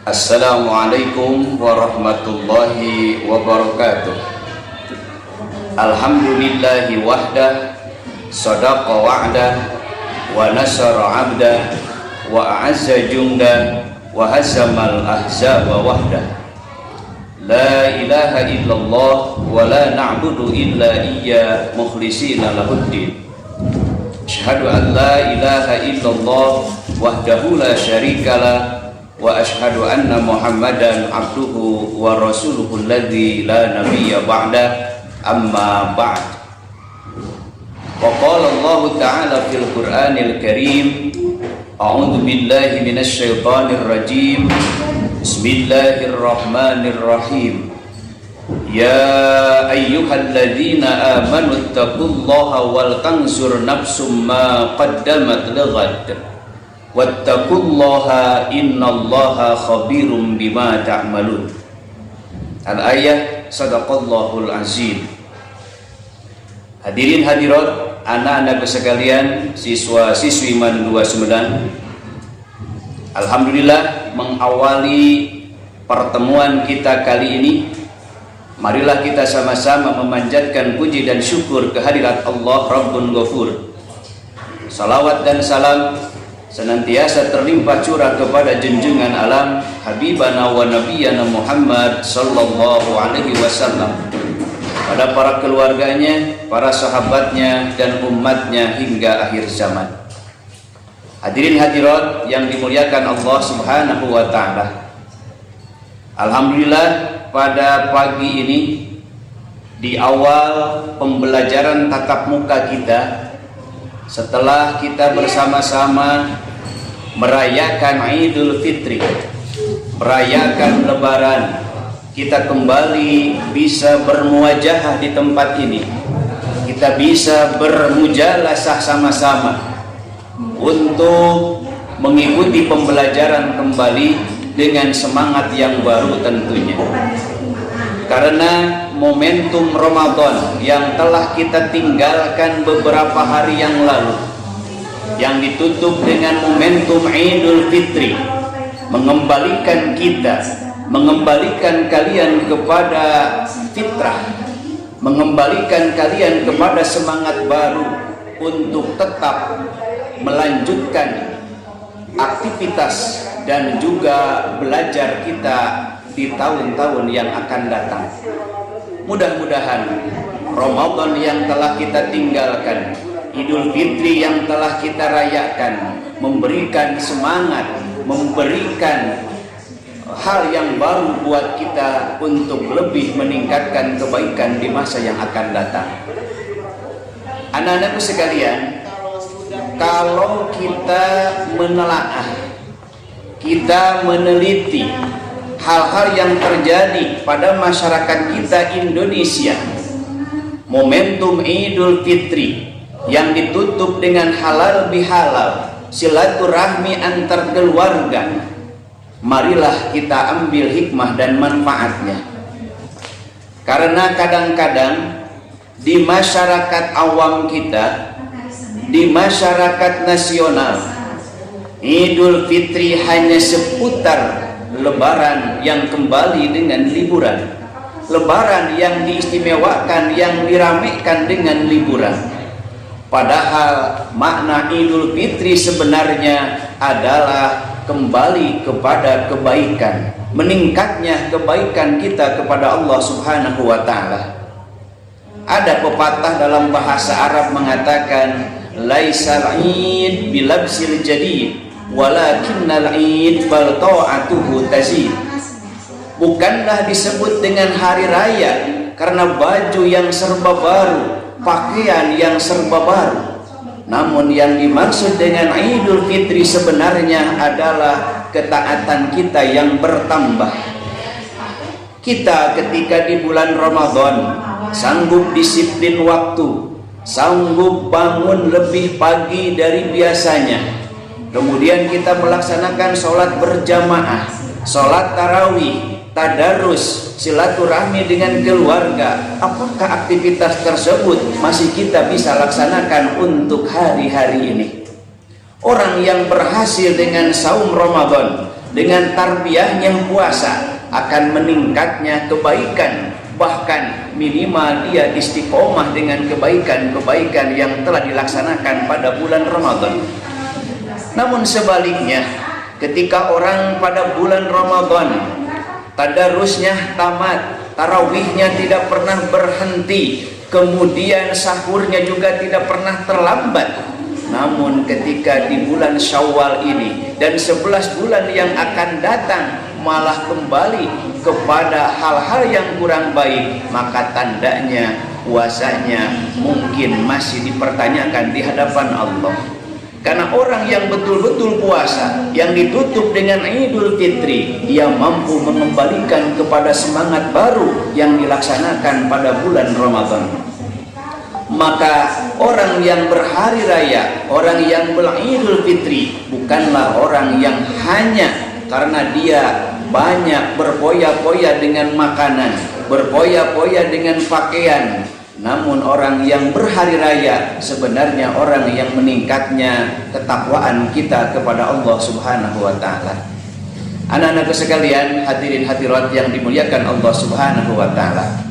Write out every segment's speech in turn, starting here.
Assalamualaikum warahmatullahi wabarakatuh. Alhamdulillahi wahdah, sadaqa wa'dah, wa nasara 'abdah, wa a'azza jundah, wa hazamal ahzaba wahdah. La ilaha illallah wa la na'budu illa iyya mukhlishina lahuddin. Asyhadu an la ilaha illallah wahdahu la syarikalah wa asyhadu anna Muhammadan abduhu wa rasuluhu alladzi la nabiyya ba'da, amma ba'd. Wa qala Allah ta'ala fil Qur'anil Karim, a'udzu billahi minasy syaithanir rajim. Bismillahirrahmanirrahim. Ya ayyuhalladzina amanu taqullaha wal tanzur nafsum ma qaddamat lighad. Wattaqullaha innallaha khabirum bima ta'malun. Al-ayah, sadaqallahul azim. Hadirin hadirat, anak-anak sekalian, siswa-siswi MAN 29. Alhamdulillah, mengawali pertemuan kita kali ini, marilah kita sama-sama memanjatkan puji dan syukur kehadirat Allah Rabbun Ghafur. Salawat dan salam senantiasa terlimpah curah kepada junjungan alam Habibana wa Nabiyana Muhammad sallallahu alaihi wasallam, pada para keluarganya, para sahabatnya, dan umatnya hingga akhir zaman. Hadirin hadirat yang dimuliakan Allah subhanahu wa ta'ala, alhamdulillah pada pagi ini, di awal pembelajaran tatap muka kita, setelah kita bersama-sama merayakan Idul Fitri, merayakan Lebaran, kita kembali bisa bermuajahah di tempat ini. Kita bisa bermujalasah sama-sama untuk mengikuti pembelajaran kembali dengan semangat yang baru tentunya. Karena momentum Ramadan yang telah kita tinggalkan beberapa hari yang lalu, yang ditutup dengan momentum Idul Fitri, mengembalikan kita, mengembalikan kalian kepada fitrah, mengembalikan kalian kepada semangat baru untuk tetap melanjutkan aktivitas dan juga belajar kita di tahun-tahun yang akan datang. Mudah-mudahan Ramadan yang telah kita tinggalkan, Idul Fitri yang telah kita rayakan, memberikan semangat, memberikan hal yang baru buat kita untuk lebih meningkatkan kebaikan di masa yang akan datang. Anak-anakku sekalian, kalau kita menelaah, kita meneliti hal-hal yang terjadi pada masyarakat kita Indonesia, momentum Idul Fitri yang ditutup dengan halal bihalal, silaturahmi antar keluarga, marilah kita ambil hikmah dan manfaatnya. Karena kadang-kadang di masyarakat awam kita, di masyarakat nasional, Idul Fitri hanya seputar Lebaran yang kembali dengan liburan, Lebaran yang diistimewakan, yang diramaikan dengan liburan. Padahal makna Idul Fitri sebenarnya adalah kembali kepada kebaikan, meningkatnya kebaikan kita kepada Allah subhanahu wa ta'ala. Ada pepatah dalam bahasa Arab mengatakan, laisal id bilabsil jadid walakinnal id bal ta'atuhu tazid. Bukanlah disebut dengan hari raya karena baju yang serba baru, pakaian yang serba baru, namun yang dimaksud dengan Idul Fitri sebenarnya adalah ketaatan kita yang bertambah. Kita ketika di bulan Ramadan sanggup disiplin waktu, sanggup bangun lebih pagi dari biasanya, kemudian kita melaksanakan sholat berjamaah, sholat tarawih, tadarus, silaturahmi dengan keluarga. Apakah aktivitas tersebut masih kita bisa laksanakan untuk hari-hari ini? Orang yang berhasil dengan saum Ramadan, dengan tarbiyahnya puasa akan meningkatnya kebaikan, bahkan minimal dia istiqomah dengan kebaikan-kebaikan yang telah dilaksanakan pada bulan Ramadan. Namun sebaliknya, ketika orang pada bulan Ramadan tadarusnya tamat, tarawihnya tidak pernah berhenti, kemudian sahurnya juga tidak pernah terlambat, namun ketika di bulan Syawal ini dan 11 bulan yang akan datang malah kembali kepada hal-hal yang kurang baik, maka tandanya puasanya mungkin masih dipertanyakan di hadapan Allah. Karena orang yang betul-betul puasa, yang ditutup dengan Idul Fitri, dia mampu mengembalikan kepada semangat baru yang dilaksanakan pada bulan Ramadan. Maka orang yang berhari raya, orang yang beridul fitri, bukanlah orang yang hanya karena dia banyak berpoya-poya dengan makanan, berpoya-poya dengan pakaian. Namun orang yang berhari raya sebenarnya orang yang meningkatnya ketakwaan kita kepada Allah Subhanahu wa taala. Anak-anakku sekalian, hadirin hadirat yang dimuliakan Allah Subhanahu wa taala.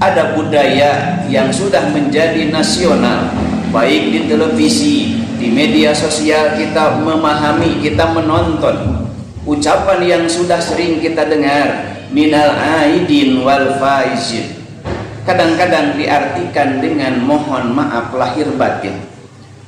Ada budaya yang sudah menjadi nasional, baik di televisi, di media sosial kita memahami, kita menonton ucapan yang sudah sering kita dengar, minal aidin wal faizin. Kadang-kadang diartikan dengan mohon maaf lahir batin.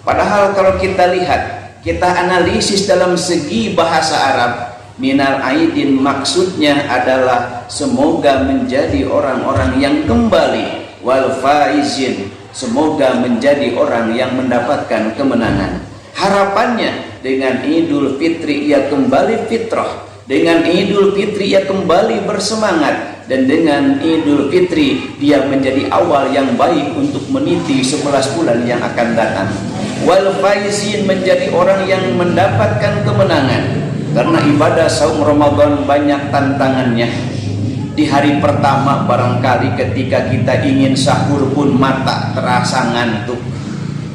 Padahal kalau kita lihat, kita analisis dalam segi bahasa Arab, minal aidin maksudnya adalah semoga menjadi orang-orang yang kembali, wal faizin semoga menjadi orang yang mendapatkan kemenangan. Harapannya dengan Idul Fitri ia kembali fitrah, dengan Idul Fitri ia kembali bersemangat, dan dengan Idul Fitri dia menjadi awal yang baik untuk meniti 11 bulan yang akan datang. Wal faizin menjadi orang yang mendapatkan kemenangan. Karena ibadah saum Ramadan banyak tantangannya. Di hari pertama barangkali ketika kita ingin sahur pun mata terasa ngantuk,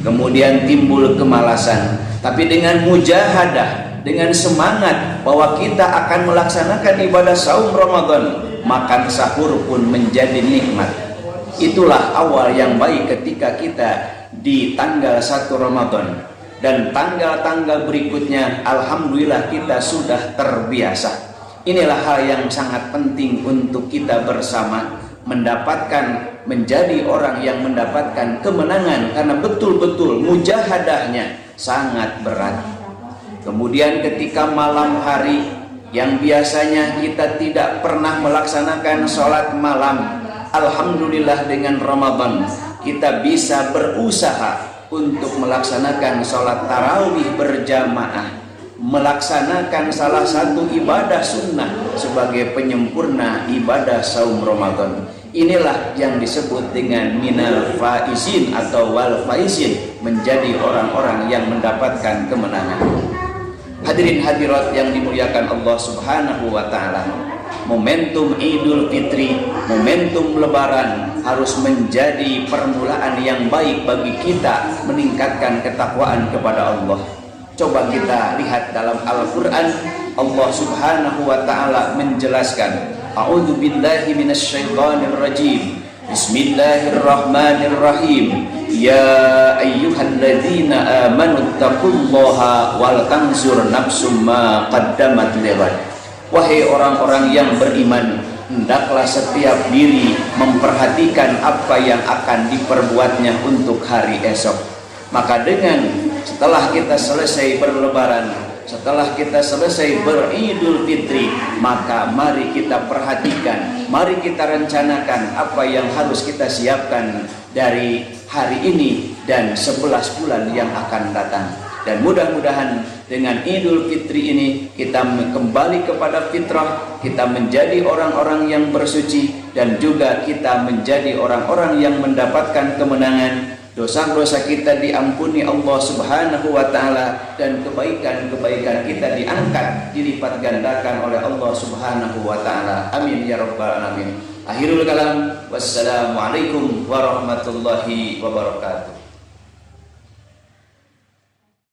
kemudian timbul kemalasan. Tapi dengan mujahadah, dengan semangat bahwa kita akan melaksanakan ibadah saum Ramadan, makan sahur pun menjadi nikmat. Itulah awal yang baik ketika kita di tanggal 1 Ramadan. Dan tanggal-tanggal berikutnya alhamdulillah kita sudah terbiasa. Inilah hal yang sangat penting untuk kita bersama mendapatkan, menjadi orang yang mendapatkan kemenangan, karena betul-betul mujahadahnya sangat berat. Kemudian ketika malam hari yang biasanya kita tidak pernah melaksanakan sholat malam, alhamdulillah dengan Ramadan kita bisa berusaha untuk melaksanakan sholat tarawih berjamaah, melaksanakan salah satu ibadah sunnah sebagai penyempurna ibadah saum Ramadan. Inilah yang disebut dengan minal faizin atau wal faizin, menjadi orang-orang yang mendapatkan kemenangan. Hadirin hadirat yang dimuliakan Allah Subhanahu wa taala, momentum Idul Fitri, momentum Lebaran harus menjadi permulaan yang baik bagi kita meningkatkan ketakwaan kepada Allah. Coba kita lihat dalam Al-Quran, Allah Subhanahu wa ta'ala menjelaskan, A'udzu billahi minasyaitonir rajim. Bismillahirrahmanirrahim. Ya ayyuhalladzina amanu taqullaha wal tanzur nafsum ma qaddamat lighad. Wahai orang-orang yang beriman, hendaklah setiap diri memperhatikan apa yang akan diperbuatnya untuk hari esok. Maka dengan setelah kita selesai berlebaran, setelah kita selesai beridul fitri, maka mari kita perhatikan, mari kita rencanakan apa yang harus kita siapkan dari hari ini dan 11 bulan yang akan datang. Dan mudah-mudahan dengan Idul Fitri ini kita kembali kepada fitrah, kita menjadi orang-orang yang bersuci, dan juga kita menjadi orang-orang yang mendapatkan kemenangan. Dosa-dosa kita diampuni Allah Subhanahu wa ta'ala, dan kebaikan-kebaikan kita diangkat, dilipat gandakan oleh Allah Subhanahu wa ta'ala. Amin ya rabbal alamin. Akhirul kalam, wassalamualaikum warahmatullahi wabarakatuh.